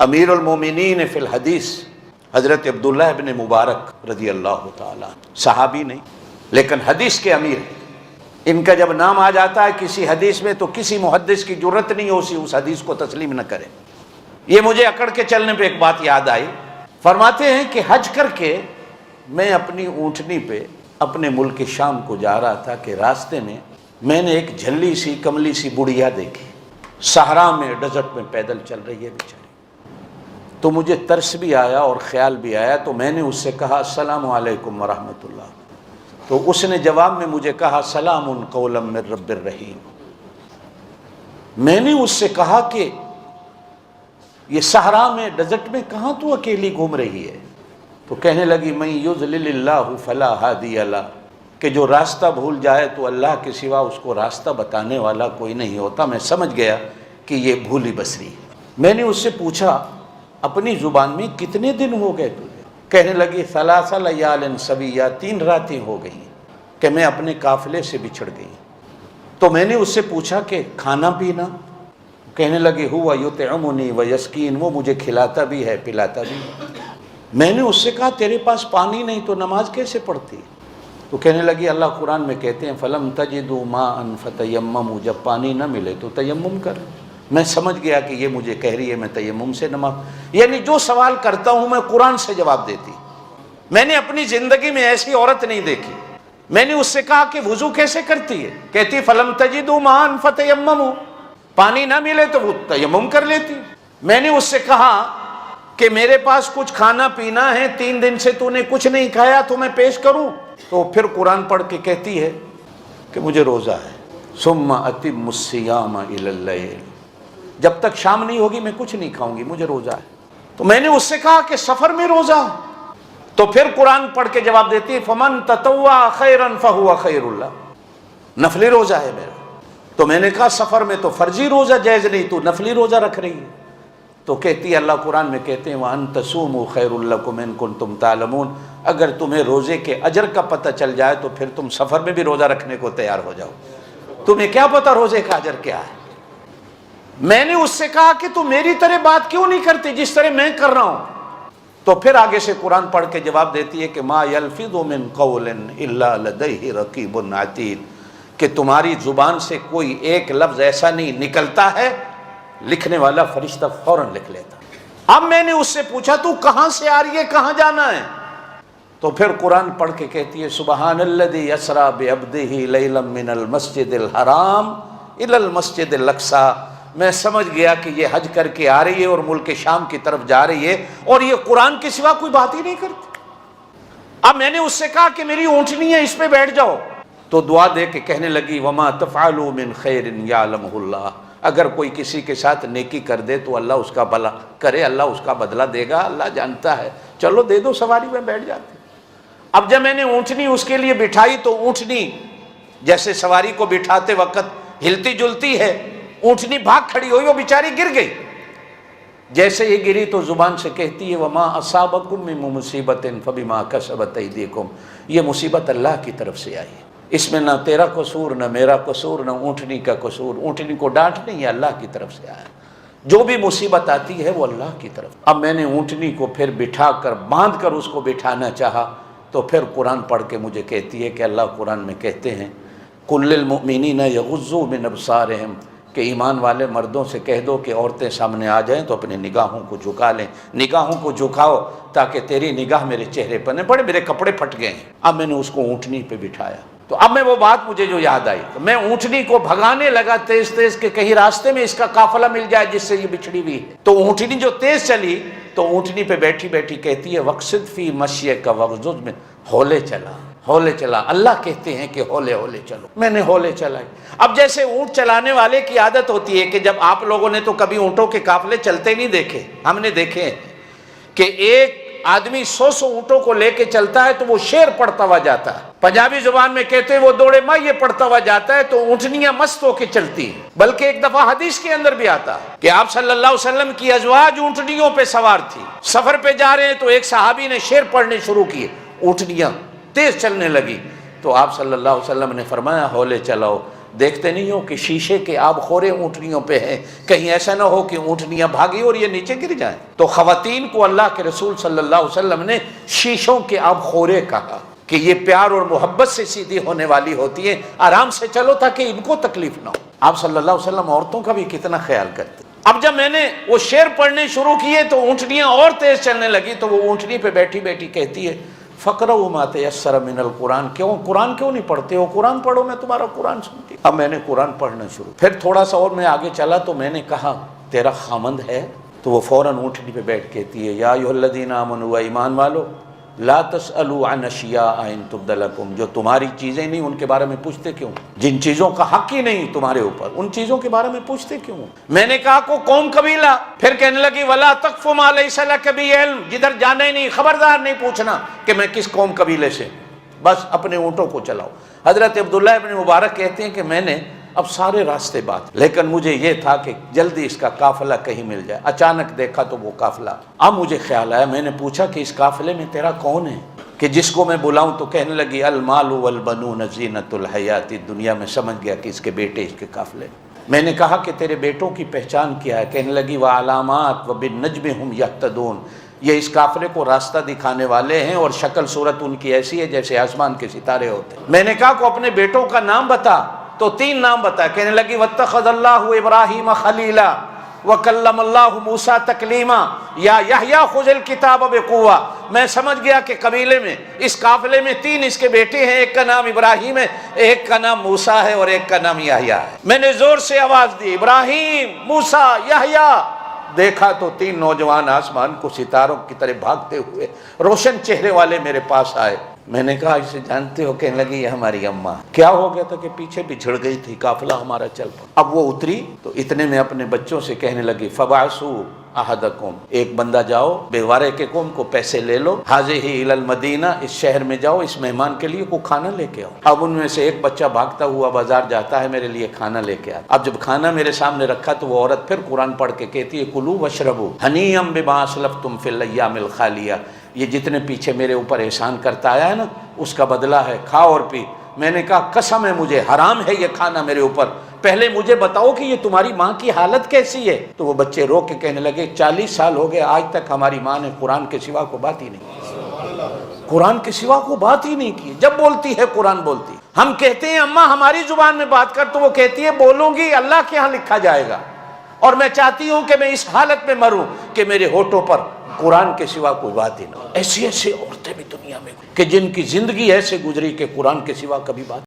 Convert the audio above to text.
امیر المومنین فی الحدیث حضرت عبداللہ ابن مبارک رضی اللہ تعالیٰ، صحابی نہیں لیکن حدیث کے امیر ہیں۔ ان کا جب نام آ جاتا ہے کسی حدیث میں تو کسی محدث کی جرت نہیں ہوتی اس حدیث کو تسلیم نہ کرے۔ یہ مجھے اکڑ کے چلنے پہ ایک بات یاد آئی، فرماتے ہیں کہ حج کر کے میں اپنی اونٹنی پہ اپنے ملک شام کو جا رہا تھا کہ راستے میں نے ایک جھلی سی کملی سی بڑھیا دیکھی، صحرا میں ڈیزرٹ میں پیدل چل رہی ہے بیچاری۔ تو مجھے ترس بھی آیا اور خیال بھی آیا، تو میں نے اس سے کہا السلام علیکم ورحمۃ اللہ، تو اس نے جواب میں مجھے کہا سلام قولا من رب الرحیم۔ میں نے اس سے کہا کہ یہ صحرا میں ڈیزرٹ میں کہاں تو اکیلی گھوم رہی ہے؟ تو کہنے لگی من یضلل اللہ فلا ہادی لہ، کہ جو راستہ بھول جائے تو اللہ کے سوا اس کو راستہ بتانے والا کوئی نہیں ہوتا۔ میں سمجھ گیا کہ یہ بھولی بسری ہے۔ میں نے اس سے پوچھا اپنی زبان میں کتنے دن ہو گئے تجھے؟ کہنے لگی ثلاث لیال سویہ، 3 راتیں ہو گئی کہ میں اپنے قافلے سے بچھڑ گئی۔ تو میں نے اس سے پوچھا کہ کھانا پینا؟ کہنے لگی ہوا یطعمنی ویسقین، وہ مجھے کھلاتا بھی ہے پلاتا بھی ہے۔ میں نے اس سے کہا تیرے پاس پانی نہیں تو نماز کیسے پڑھتی؟ تو کہنے لگی اللہ قرآن میں کہتے ہیں فلم تجدوا ماء فتیمموا، جب پانی نہ ملے تو تیمم کر۔ میں سمجھ گیا کہ یہ مجھے کہہ رہی ہے میں تیمم سے نماز، یعنی جو سوال کرتا ہوں میں قرآن سے جواب دیتی۔ میں نے اپنی زندگی میں ایسی عورت نہیں دیکھی۔ میں نے اس سے کہا کہ وضو کیسے کرتی ہے؟ کہتی فلم تجدوا ماء فتیمموا، پانی نہ ملے تو وہ تیمم کر لیتی۔ میں نے اس سے کہا کہ میرے پاس کچھ کھانا پینا ہے، 3 دن سے تو نے کچھ نہیں کھایا تو میں پیش کروں؟ تو پھر قرآن پڑھ کے کہتی ہے کہ مجھے روزہ ہے، ثم اتم الصیام الی اللیل، جب تک شام نہیں ہوگی میں کچھ نہیں کھاؤں گی، مجھے روزہ ہے۔ تو میں نے اس سے کہا کہ سفر میں روزہ، تو پھر قرآن پڑھ کے جواب دیتی ہے فمن تطوع خیرا فہو خیر اللہ، نفلی روزہ ہے میرا۔ تو میں نے کہا سفر میں تو فرضی روزہ جائز نہیں، تو نفلی روزہ رکھ رہی ہے؟ تو کہتی ہے اللہ قرآن میں کہتے ہیں وَأَن تَصُومُوا خَيْرٌ لَكُمْ إِن كُنتُمْ تَعْلَمُونَ، اگر تمہیں روزے کے اجر کا پتہ چل جائے تو پھر تم سفر میں بھی روزہ رکھنے کو تیار ہو جاؤ۔ تمہیں کیا پتہ روزے کا اجر کیا ہے؟ میں نے اس سے کہا کہ تم میری طرح بات کیوں نہیں کرتی جس طرح میں کر رہا ہوں؟ تو پھر آگے سے قرآن پڑھ کے جواب دیتی ہے کہ مَا يَلْفِظُ مِن قَوْلٍ إِلَّا لَدَيْهِ رَقِيبٌ عَتِيدٌ، کہ تمہاری زبان سے کوئی ایک لفظ ایسا نہیں نکلتا ہے لکھنے والا فرشتہ فوراً لکھ لیتا۔ اب میں نے اس سے پوچھا تو کہاں سے آ رہی ہے، کہاں جانا ہے؟ تو پھر قرآن پڑھ کے کہتی ہے سبحان الذی اسریٰ بعبدہ لیلا من المسجد الحرام الی المسجد الاقصیٰ۔ میں سمجھ گیا کہ یہ حج کر کے آ رہی ہے اور ملک شام کی طرف جا رہی ہے اور یہ قرآن کے سوا کوئی بات ہی نہیں کرتی۔ اب میں نے اس سے کہا کہ میری اونٹنی ہے اس پہ بیٹھ جاؤ، تو دعا دے کے کہنے لگی وما تفعلوا من خیر یعلمہ اللہ، اگر کوئی کسی کے ساتھ نیکی کر دے تو اللہ اس کا بھلا کرے، اللہ اس کا بدلہ دے گا، اللہ جانتا ہے، چلو دے دو سواری میں بیٹھ جاتے۔ اب جب میں نے اونٹنی اس کے لیے بٹھائی تو اونٹنی جیسے سواری کو بٹھاتے وقت ہلتی جلتی ہے، اونٹنی بھاگ کھڑی ہوئی، وہ بیچاری گر گئی۔ جیسے یہ گری تو زبان سے کہتی ہے وما اصابکم من مصیبت فبما کسبت ایدیکم، یہ مصیبت اللہ کی طرف سے آئی ہے، اس میں نہ تیرا قصور نہ میرا قصور نہ اونٹنی کا قصور، اونٹنی کو ڈانٹ نہیں ہے، اللہ کی طرف سے آیا، جو بھی مصیبت آتی ہے وہ اللہ کی طرف۔ اب میں نے اونٹنی کو پھر بٹھا کر باندھ کر اس کو بٹھانا چاہا تو پھر قرآن پڑھ کے مجھے کہتی ہے کہ اللہ قرآن میں کہتے ہیں قل للمؤمنین یغضوا من ابصارہم، کہ ایمان والے مردوں سے کہہ دو کہ عورتیں سامنے آ جائیں تو اپنے نگاہوں کو جھکا لیں، نگاہوں کو جھکاؤ تاکہ تیری نگاہ میرے چہرے پر نہ پڑے، میرے کپڑے پھٹ گئے ہیں۔ اب میں نے اس کو اونٹنی پہ بٹھایا تو اب میں وہ بات مجھے جو یاد آئی، میں اونٹنی کو بھگانے لگا تیز تیز کہ کہیں راستے میں اس کا قافلہ مل جائے جس سے یہ بچھڑی ہوئی ہے۔ تو اونٹنی جو تیز چلی تو اونٹنی پہ بیٹھی بیٹھی کہتی ہے وقصد فی مشیک وغضض من، ہولے چلا ہولے چلا، اللہ کہتے ہیں کہ ہولے ہولے چلو، میں نے ہولے چلائی۔ اب جیسے اونٹ چلانے والے کی عادت ہوتی ہے کہ جب آپ لوگوں نے تو کبھی اونٹوں کے قافلے چلتے نہیں دیکھے، ہم نے دیکھے ہیں کہ ایک آدمی 100 اونٹوں کو لے کے چلتا ہے تو وہ شعر پڑھتا ہوا جاتا ہے، پنجابی زبان میں کہتے ہیں وہ دوڑے ماں یہ پڑھتا ہوا جاتا ہے، تو اونٹنیاں مست ہو کے چلتی ہیں۔ بلکہ ایک دفعہ حدیث کے اندر بھی آتا ہے کہ آپ صلی اللہ علیہ وسلم کی ازواج اونٹنیوں پہ سوار تھی، سفر پہ جا رہے ہیں تو ایک صحابی نے شعر پڑھنے شروع کیے، اونٹنیاں تیز چلنے لگی تو آپ صلی اللہ علیہ وسلم نے فرمایا ہولے چلاؤ، دیکھتے نہیں ہو کہ شیشے کے آب خورے اونٹنیوں پہ ہیں، کہیں ایسا نہ ہو کہ اونٹنیاں بھاگی اور یہ نیچے گر جائیں۔ تو خواتین کو اللہ کے رسول صلی اللہ علیہ وسلم نے شیشوں کے آب خورے کہا کہ یہ پیار اور محبت سے سیدھی ہونے والی ہوتی ہے، آرام سے چلو تاکہ ان کو تکلیف نہ ہو۔ آپ صلی اللہ علیہ وسلم عورتوں کا بھی کتنا خیال کرتے۔ اب جب میں نے وہ شعر پڑھنے شروع کیے تو اونٹنیاں اور تیز چلنے لگی، تو وہ اونٹنی پہ بیٹھی بیٹھی کہتی ہے فَقْرَؤْا مَا تَيَسَّرَ مِنَ الْقُرْآنِ، قرآن کیوں نہیں پڑھتے ہو؟ قرآن پڑھو، میں تمہارا قرآن سنتی۔ اب میں نے قرآن پڑھنا شروع، پھر تھوڑا سا اور میں آگے چلا تو میں نے کہا تیرا خامند ہے؟ تو وہ فوراً اونٹنی پہ بیٹھ کہتی ہے یا ایھا الذین آمنوا، ایمان والو، لا تسألوا عن اشیاء ان تبد لکم، جو تمہاری چیزیں نہیں ان کے بارے میں پوچھتے کیوں؟ جن چیزوں کا حق ہی نہیں تمہارے اوپر، ان چیزوں کے بارے میں پوچھتے کیوں؟ میں نے کہا کو قوم قبیلہ، پھر کہنے لگی ولا تقف ما لیس لک بہ علم، جدھر جانا ہی نہیں خبردار نہیں پوچھنا کہ میں کس قوم قبیلے سے، بس اپنے اونٹوں کو چلاؤ۔ حضرت عبداللہ ابن مبارک کہتے ہیں کہ میں نے اب سارے راستے بات، لیکن مجھے یہ تھا کہ جلدی اس کا قافلہ کہیں مل جائے۔ اچانک دیکھا تو وہ قافلہ، اب مجھے خیال آیا، میں نے پوچھا کہ اس قافلے میں تیرا کون ہے کہ جس کو میں بلاؤں؟ تو کہنے لگی المال والبنون زینت الحیات الدنیا، میں سمجھ گیا کہ اس کے بیٹے اس کے قافلے۔ میں نے کہا کہ تیرے بیٹوں کی پہچان کیا ہے؟ کہنے لگی وعلامات وبالنجم هم یہتدون، یہ اس قافلے کو راستہ دکھانے والے ہیں اور شکل صورت ان کی ایسی ہے جیسے آسمان کے ستارے ہوتے ہیں۔ میں نے کہا کو اپنے بیٹوں کا نام بتا، تو 3 نام بتا۔ کہنے لگی واتخذ اللہ ابراہیم خلیلا وکلم اللہ موسیٰ تکلیما یا یحییٰ خذ الکتاب بقوہ۔ میں سمجھ گیا کہ قبیلے میں اس قافلے میں 3 اس کے بیٹے ہیں، ایک کا نام ابراہیم ہے، ایک کا نام موسیٰ ہے اور ایک کا نام یحییٰ ہے۔ میں نے زور سے آواز دی ابراہیم، موسیٰ، یحییٰ۔ دیکھا تو 3 نوجوان آسمان کو ستاروں کی طرح بھاگتے ہوئے روشن چہرے والے میرے پاس آئے۔ میں نے کہا اسے جانتے ہو؟ کہنے لگی یہ ہماری اماں۔ کیا ہو گیا تھا کہ پیچھے بچھڑ گئی تھی، قافلہ ہمارا چل پڑا۔ اب وہ اتری تو اتنے میں اپنے بچوں سے کہنے لگی فبعثوا احدکم، ایک بندہ جاؤ بیوارے کے قوم کو پیسے لے لو، حاضہ الی المدینہ، اس شہر میں جاؤ، اس مہمان کے لیے کوئی کھانا لے کے آؤ۔ اب ان میں سے ایک بچہ بھاگتا ہوا بازار جاتا ہے میرے لیے کھانا لے کے آتا۔ اب جب کھانا میرے سامنے رکھا تو وہ عورت پھر قرآن پڑھ کے کہتی ہے کلوا واشربوا ہنیئا بما اسلفتم فی الایام الخالیہ، یہ جتنے پیچھے میرے اوپر احسان کرتا آیا ہے نا اس کا بدلہ ہے، کھاؤ اور پی۔ میں نے کہا قسم ہے مجھے حرام ہے یہ کھانا میرے اوپر، پہلے مجھے بتاؤ کہ یہ تمہاری ماں کی حالت کیسی ہے؟ تو وہ بچے رو کے کہنے لگے 40 سال ہو گئے آج تک ہماری ماں نے قرآن کے سوا کو بات ہی نہیں کی، قرآن کے سوا کو بات ہی نہیں کی، جب بولتی ہے قرآن بولتی۔ ہم کہتے ہیں اماں ہماری زبان میں بات کر، تو وہ کہتی ہے بولوں گی اللہ کے ہاں لکھا جائے گا، اور میں چاہتی ہوں کہ میں اس حالت میں مروں کہ میرے ہونٹوں پر قرآن کے سوا کوئی بات ہی نہ ہو۔ ایسی ایسی عورتیں بھی دنیا میں کہ جن کی زندگی ایسے گزری کہ قرآن کے سوا کبھی بات